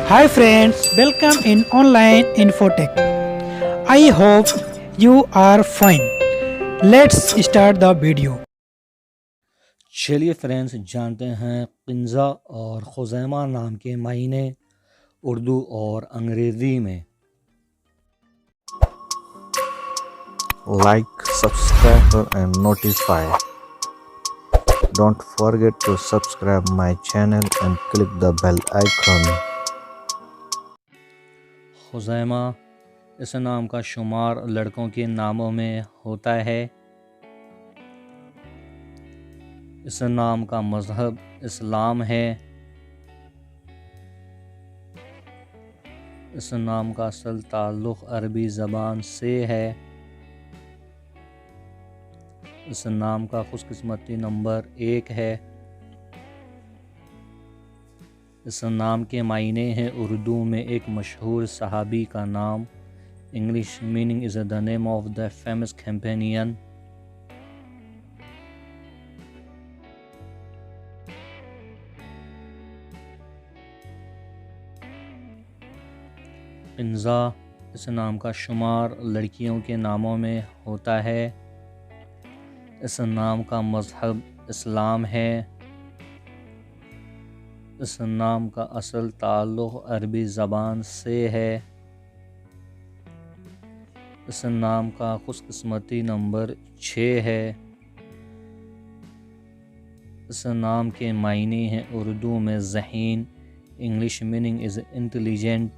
Hi friends, welcome in online infotech. I hope you are fine. Let's start the video. چلیے friends جانتے ہیں قنزا اور خزیمہ نام کے معنی اردو اور انگریزی میں. Like, subscribe and notify. Don't forget to subscribe my channel and click the bell icon. خزیمہ اس نام کا شمار لڑکوں کے ناموں میں ہوتا ہے. اس نام کا مذہب اسلام ہے. اس نام کا اصل تعلق عربی زبان سے ہے. اس نام کا خوش قسمتی نمبر 1 ہے. اس نام کے معنی ہیں اردو میں ایک مشہور صحابی کا نام. English meaning is the name of the famous companion. Kinza اس نام کا شمار لڑکیوں کے ناموں میں ہوتا ہے. اس نام کا مذہب اسلام ہے. اس نام کا اصل تعلق عربی زبان سے ہے. اس نام کا خوش قسمتی نمبر 6 ہے. اس نام کے معنی ہیں اردو میں ذہین. English meaning is intelligent.